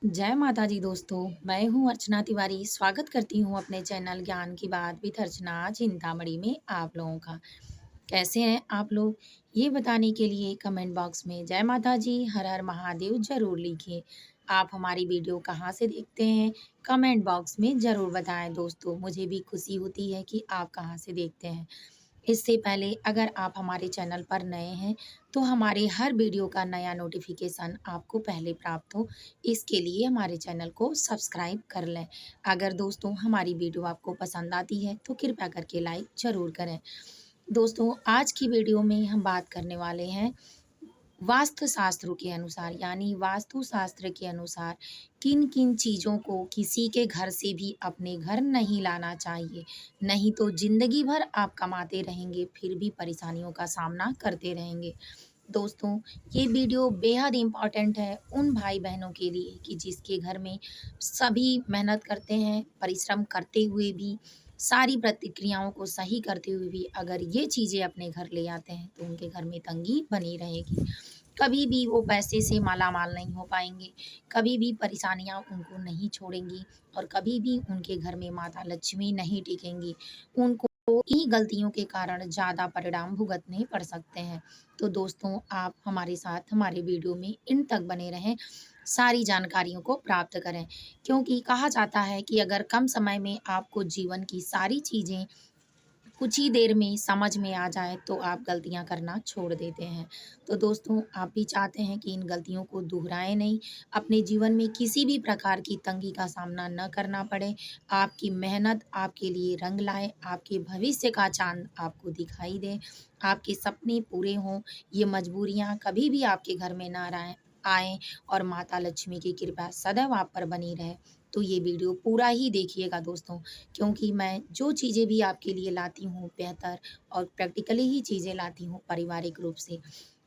जय माता दी दोस्तों, मैं हूँ अर्चना तिवारी। स्वागत करती हूँ अपने चैनल ज्ञान की बात विद अर्चना चिंतामणि में आप लोगों का। कैसे हैं आप लोग? ये बताने के लिए कमेंट बॉक्स में जय माता जी, हर हर महादेव ज़रूर लिखिए। आप हमारी वीडियो कहाँ से देखते हैं? कमेंट बॉक्स में ज़रूर बताएँ दोस्तों। मुझे भी खुशी होती है कि आप कहाँ से देखते हैं। इससे पहले अगर आप हमारे चैनल पर नए हैं, तो हमारे हर वीडियो का नया नोटिफ़िकेशन आपको पहले प्राप्त हो, इसके लिए हमारे चैनल को सब्सक्राइब कर लें। अगर दोस्तों हमारी वीडियो आपको पसंद आती है, तो कृपया करके लाइक ज़रूर करें। दोस्तों आज की वीडियो में हम बात करने वाले हैं वास्तु शास्त्रों के अनुसार यानी वास्तु शास्त्र के अनुसार किन-किन चीज़ों को किसी के घर से भी अपने घर नहीं लाना चाहिए। नहीं तो ज़िंदगी भर आप कमाते रहेंगे, फिर भी परेशानियों का सामना करते रहेंगे। दोस्तों, ये वीडियो बेहद इम्पोर्टेंट है उन भाई-बहनों के लिए कि जिसके घर में सभी मेहनत करते हैं, परिश्रम करते हुए भी, सारी प्रतिक्रियाओं को सही करते हुए भी अगर ये चीज़ें अपने घर ले आते हैं, तो उनके घर में तंगी बनी रहेगी। कभी भी वो पैसे से मालामाल नहीं हो पाएँगे, कभी भी परेशानियाँ उनको नहीं छोड़ेंगी और कभी भी उनके घर में माता लक्ष्मी नहीं टिकेंगी। उनको इन्हीं गलतियों के कारण ज़्यादा परिणाम भुगतने पड़ सकते हैं। तो दोस्तों आप हमारे साथ हमारे वीडियो में एंड तक बने रहें, सारी जानकारियों को प्राप्त करें। क्योंकि कहा जाता है कि अगर कम समय में आपको जीवन की सारी चीज़ें कुछ ही देर में समझ में आ जाए तो आप गलतियाँ करना छोड़ देते हैं। तो दोस्तों आप भी चाहते हैं कि इन गलतियों को दोहराएँ नहीं, अपने जीवन में किसी भी प्रकार की तंगी का सामना न करना पड़े, आपकी मेहनत आपके लिए रंग लाए, आपके भविष्य का चाँद आपको दिखाई दे, आपके सपने पूरे हों, ये मजबूरियाँ कभी भी आपके घर में ना आएँ और माता लक्ष्मी की कृपा सदैव आप पर बनी रहे। तो ये वीडियो पूरा ही देखिएगा दोस्तों। क्योंकि मैं जो चीज़ें भी आपके लिए लाती हूँ बेहतर और प्रैक्टिकली ही चीज़ें लाती हूँ पारिवारिक रूप से।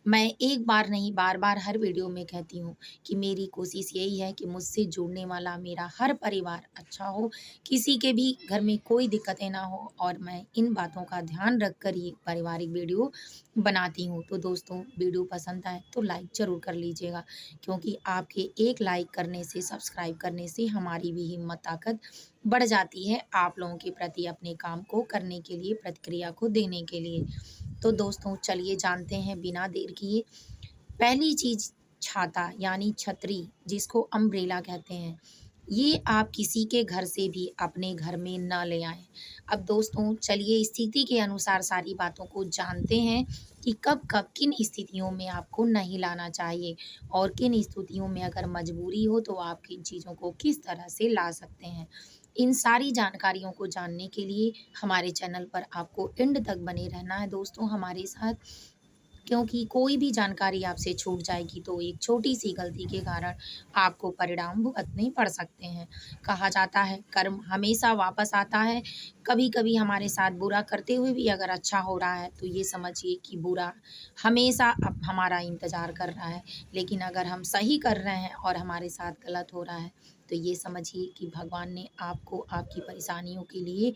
मैं एक बार नहीं बार-बार हर वीडियो में कहती हूँ कि मेरी कोशिश यही है कि मुझसे जुड़ने वाला मेरा हर परिवार अच्छा हो, किसी के भी घर में कोई दिक्कतें ना हो और मैं इन बातों का ध्यान रख कर ही पारिवारिक वीडियो बनाती हूँ। तो दोस्तों वीडियो पसंद आए तो लाइक ज़रूर कर लीजिएगा क्योंकि आपके एक लाइक करने से, सब्सक्राइब करने से हमारी भी हिम्मत ताकत बढ़ जाती है आप लोगों के प्रति अपने काम को करने के लिए, प्रतिक्रिया को देने के लिए। तो दोस्तों चलिए जानते हैं बिना देर किए, पहली चीज़ छाता यानी छतरी जिसको अम्ब्रेला कहते हैं। ये आप किसी के घर से भी अपने घर में ना ले आएँ। अब दोस्तों चलिए स्थिति के अनुसार सारी बातों को जानते हैं कि कब-कब, किन स्थितियों में आपको नहीं लाना चाहिए और किन स्थितियों में अगर मजबूरी हो तो आप किन चीज़ों को किस तरह से ला सकते हैं। इन सारी जानकारियों को जानने के लिए हमारे चैनल पर आपको एंड तक बने रहना है दोस्तों हमारे साथ। क्योंकि कोई भी जानकारी आपसे छूट जाएगी तो एक छोटी-सी गलती के कारण आपको परिणाम भुगतने पड़ सकते हैं। कहा जाता है कर्म हमेशा वापस आता है, कभी-कभी हमारे साथ बुरा करते हुए भी अगर अच्छा हो रहा है तो ये समझिए कि बुरा हमेशा अब हमारा इंतज़ार कर रहा है। लेकिन अगर हम सही कर रहे हैं और हमारे साथ गलत हो रहा है, तो ये समझिए कि भगवान ने आपको आपकी परेशानियों के लिए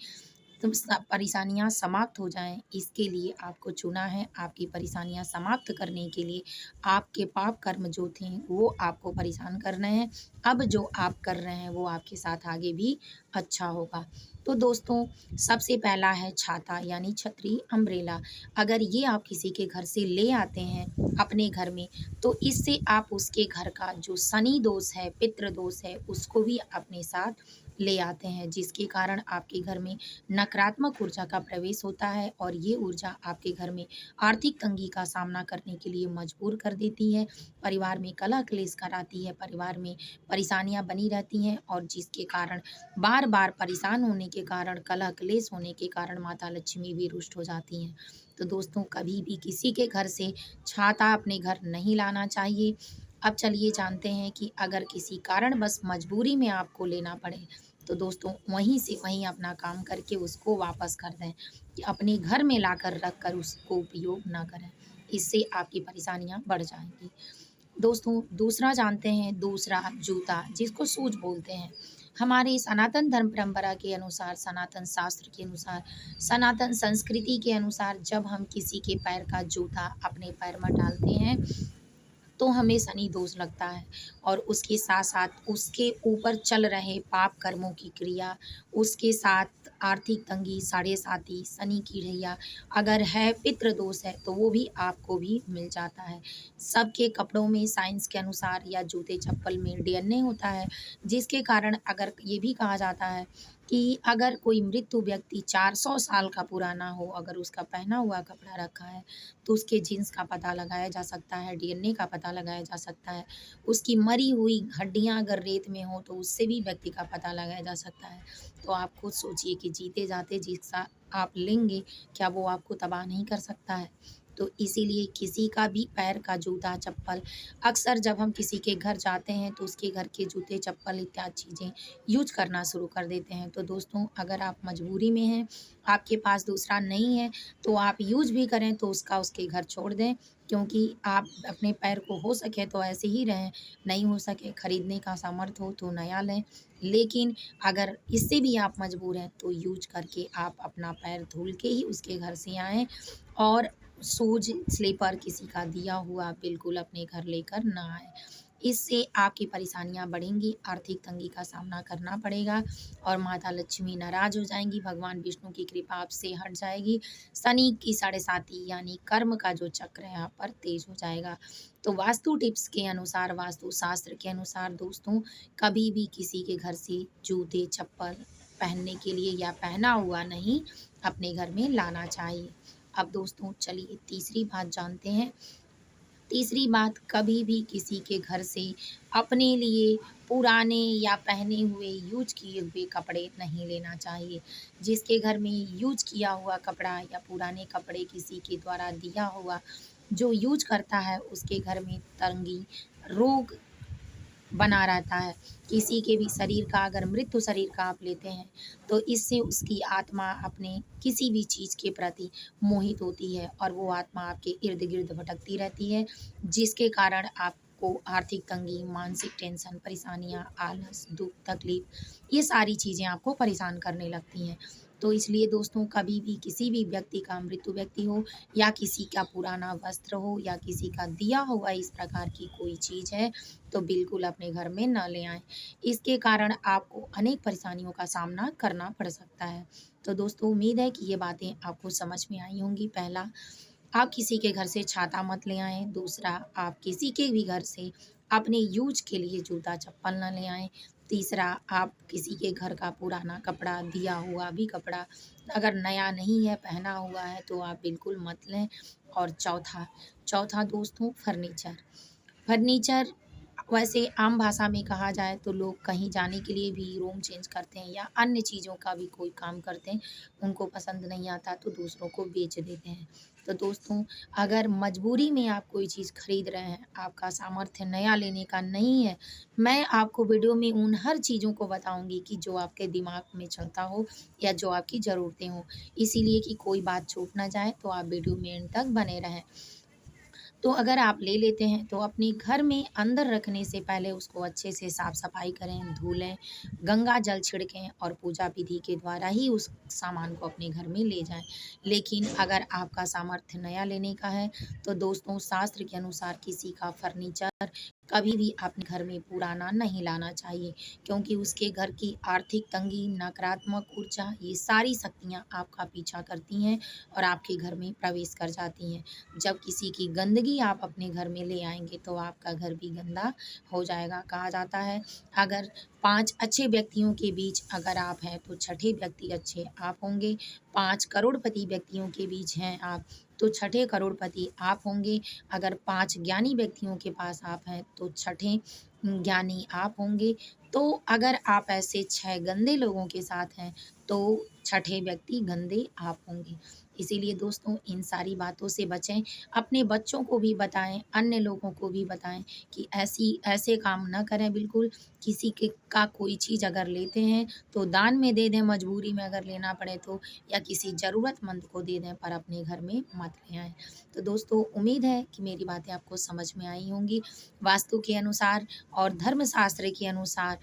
तुम स परेशानियाँ समाप्त हो जाएँ, इसके लिए आपको चुना है, आपकी परेशानियाँ समाप्त करने के लिए। आपके पाप कर्म जो थे, वो आपको परेशान कर रहे हैं। अब जो आप कर रहे हैं, वो आपके साथ आगे भी अच्छा होगा। तो दोस्तों, सबसे पहला है छाता यानी छतरी, अम्ब्रेला। अगर ये आप किसी के घर से ले आते हैं अपने घर में, तो इससे आप उसके घर का जो शनि दोष है, पितृ दोष है, उसको भी अपने साथ ले आते हैं, जिसके कारण आपके घर में नकारात्मक ऊर्जा का प्रवेश होता है और ये ऊर्जा आपके घर में आर्थिक तंगी का सामना करने के लिए मजबूर कर देती है। परिवार में कलह-क्लेश कराती है, परिवार में परेशानियाँ बनी रहती हैं और जिसके कारण बार-बार परेशान होने के कारण, कलह-क्लेश होने के कारण माता लक्ष्मी भी रुष्ट हो जाती हैं। तो दोस्तों कभी भी किसी के घर से छाता अपने घर नहीं लाना चाहिए। अब चलिए जानते हैं कि अगर किसी कारणवश मजबूरी में आपको लेना पड़े, तो दोस्तों वहीं से वहीं अपना काम करके उसको वापस कर दें कि अपने घर में लाकर रख कर उसको उपयोग ना करें। इससे आपकी परेशानियाँ बढ़ जाएँगी। दोस्तों दूसरा जानते हैं दूसरा जूता जिसको शूज़ बोलते हैं। हमारी सनातन धर्म परंपरा के अनुसार, सनातन शास्त्र के अनुसार, सनातन संस्कृति के अनुसार जब हम किसी के पैर का जूता अपने पैर में डालते हैं तो हमें शनि दोष लगता है और उसके साथ-साथ उसके ऊपर चल रहे पाप कर्मों की क्रिया, उसके साथ आर्थिक तंगी, साढ़े साती, शनि की ढैया अगर है, पितृ दोष है, तो वो भी आपको भी मिल जाता है। सबके कपड़ों में साइंस के अनुसार या जूते-चप्पल में डीएनए होता है, जिसके कारण अगर ये भी कहा जाता है कि अगर कोई मृत्यु व्यक्ति 400 साल का पुराना हो, अगर उसका पहना हुआ कपड़ा रखा है, तो उसके जीन्स का पता लगाया जा सकता है, डीएनए का पता लगाया जा सकता है। उसकी मरी हुई हड्डियाँ अगर रेत में हों, तो उससे भी व्यक्ति का पता लगाया जा सकता है। तो आप खुद सोचिए कि जीते-जाते जिसका आप लेंगे, क्या वो आपको तबाह नहीं कर सकता है? तो इसीलिए किसी का भी पैर का जूता, चप्पल अक्सर जब हम किसी के घर जाते हैं, तो उसके घर के जूते, चप्पल इत्यादि चीज़ें यूज़ करना शुरू कर देते हैं। तो दोस्तों, अगर आप मजबूरी में हैं, आपके पास दूसरा नहीं है, तो आप यूज़ भी करें तो उसका उसके घर छोड़ दें, क्योंकि आप अपने पैर को हो सके तो ऐसे ही रहें, नहीं हो सके खरीदने का सामर्थ्य हो तो नया लें। लेकिन अगर इससे भी आप मजबूर हैं, तो यूज़ करके आप अपना पैर धुल के ही उसके घर से आएँ और शूज़, स्लीपर किसी का दिया हुआ बिल्कुल अपने घर लेकर ना आएँ। इससे आपकी परेशानियाँ बढ़ेंगी, आर्थिक तंगी का सामना करना पड़ेगा और माता लक्ष्मी नाराज़ हो जाएँगी, भगवान विष्णु की कृपा आपसे हट जाएगी, शनि की साढ़े साती यानी कर्म का जो चक्र है आप पर तेज़ हो जाएगा। तो वास्तु टिप्स के अनुसार, वास्तु शास्त्र के अनुसार दोस्तों, कभी भी किसी के घर से जूते, चप्पल पहनने के लिए या पहना हुआ नहीं अपने घर में लाना चाहिए। अब दोस्तों चलिए तीसरी बात जानते हैं। तीसरी बात, कभी भी किसी के घर से अपने लिए पुराने या पहने हुए यूज़ किए हुए कपड़े नहीं लेना चाहिए। जिसके घर में यूज़ किया हुआ कपड़ा या पुराने कपड़े किसी के द्वारा दिया हुआ जो यूज़ करता है, उसके घर में तंगी, रोग बना रहता है। किसी के भी शरीर का अगर मृत्यु शरीर का आप लेते हैं, तो इससे उसकी आत्मा अपने किसी भी चीज़ के प्रति मोहित होती है और वो आत्मा आपके इर्द-गिर्द भटकती रहती है, जिसके कारण आपको आर्थिक तंगी, मानसिक टेंशन, परेशानियाँ, आलस, दुःख, तकलीफ़ ये सारी चीज़ें आपको परेशान करने लगती हैं। तो इसलिए दोस्तों, कभी भी किसी भी व्यक्ति का मृत्यु व्यक्ति हो या किसी का पुराना वस्त्र हो या किसी का दिया हुआ इस प्रकार की कोई चीज़ है, तो बिल्कुल अपने घर में ना ले आएँ। इसके कारण आपको अनेक परेशानियों का सामना करना पड़ सकता है। तो दोस्तों, उम्मीद है कि ये बातें आपको समझ में आई होंगी। पहला, आप किसी के घर से छाता मत ले आएँ। दूसरा, आप किसी के भी घर से अपने यूज़ के लिए जूता-चप्पल ना ले आएँ। तीसरा, आप किसी के घर का पुराना कपड़ा, दिया हुआ भी कपड़ा अगर नया नहीं है, पहना हुआ है, तो आप बिल्कुल मत लें। और चौथा चौथा दोस्तों, फर्नीचर। फर्नीचर वैसे आम भाषा में कहा जाए तो लोग कहीं जाने के लिए भी रूम चेंज करते हैं या अन्य चीज़ों का भी कोई काम करते हैं, उनको पसंद नहीं आता तो दूसरों को बेच देते हैं। तो दोस्तों, अगर मजबूरी में आप कोई चीज़ खरीद रहे हैं, आपका सामर्थ्य नया लेने का नहीं है, मैं आपको वीडियो में उन हर चीज़ों को बताऊँगी कि जो आपके दिमाग में चलता हो या जो आपकी ज़रूरतें हों। इसीलिए कि कोई बात छूट ना जाए, तो आप वीडियो में एंड तक बने रहें। तो अगर आप ले लेते हैं, तो अपने घर में अंदर रखने से पहले उसको अच्छे से साफ-सफाई करें, धो लें, गंगा जल छिड़कें और पूजा विधि के द्वारा ही उस सामान को अपने घर में ले जाएँ। लेकिन अगर आपका सामर्थ्य नया लेने का है, तो दोस्तों शास्त्र के अनुसार किसी का फर्नीचर कभी भी अपने घर में पुराना नहीं लाना चाहिए, क्योंकि उसके घर की आर्थिक तंगी, नकारात्मक ऊर्जा ये सारी शक्तियाँ आपका पीछा करती हैं और आपके घर में प्रवेश कर जाती हैं। जब किसी की गंदगी आप अपने घर में ले आएँगे, तो आपका घर भी गंदा हो जाएगा। कहा जाता है, अगर 5 अच्छे व्यक्तियों के बीच अगर आप हैं, तो छठे व्यक्ति अच्छे आप होंगे। 5 करोड़पति व्यक्तियों के बीच हैं आप, तो छठे करोड़पति आप होंगे। अगर 5 ज्ञानी व्यक्तियों के पास आप हैं, तो छठे ज्ञानी आप होंगे। तो अगर आप ऐसे 6 गंदे लोगों के साथ हैं, तो छठे व्यक्ति गंदे आप होंगे। इसीलिए दोस्तों, इन सारी बातों से बचें, अपने बच्चों को भी बताएँ, अन्य लोगों को भी बताएँ कि ऐसे काम ना करें बिल्कुल। किसी के का कोई चीज़ अगर लेते हैं, तो दान में दे दें, मजबूरी में अगर लेना पड़े तो, या किसी ज़रूरतमंद को दे दें, पर अपने घर में मत ले आएँ। तो दोस्तों, उम्मीद है कि मेरी बातें आपको समझ में आई होंगी। वास्तु के अनुसार और धर्मशास्त्र के अनुसार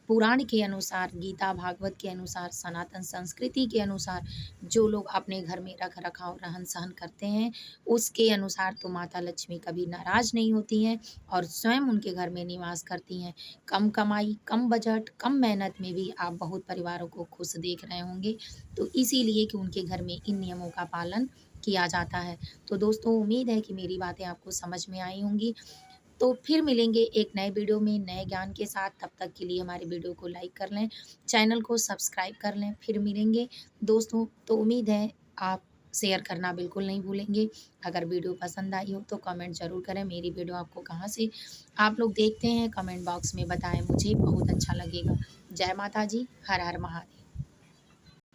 पुराण के अनुसार, गीता भागवत के अनुसार, सनातन संस्कृति के अनुसार जो लोग अपने घर में रख-रखाव, रहन-सहन करते हैं, उसके अनुसार तो माता लक्ष्मी कभी नाराज़ नहीं होती हैं और स्वयं उनके घर में निवास करती हैं। कम कमाई, कम बजट, कम मेहनत में भी आप बहुत परिवारों को खुश देख रहे होंगे, तो इसीलिए कि उनके घर में इन नियमों का पालन किया जाता है। तो दोस्तों उम्मीद है कि मेरी बातें आपको समझ में आई होंगी। तो फिर मिलेंगे एक नए वीडियो में नए ज्ञान के साथ, तब तक के लिए हमारे वीडियो को लाइक कर लें, चैनल को सब्सक्राइब कर लें। फिर मिलेंगे दोस्तों, तो उम्मीद है आप शेयर करना बिल्कुल नहीं भूलेंगे। अगर वीडियो पसंद आई हो तो कमेंट ज़रूर करें। मेरी वीडियो आपको कहाँ से आप लोग देखते हैं कमेंट बॉक्स में बताएँ, मुझे बहुत अच्छा लगेगा। जय माता जी, हर हर महादेव।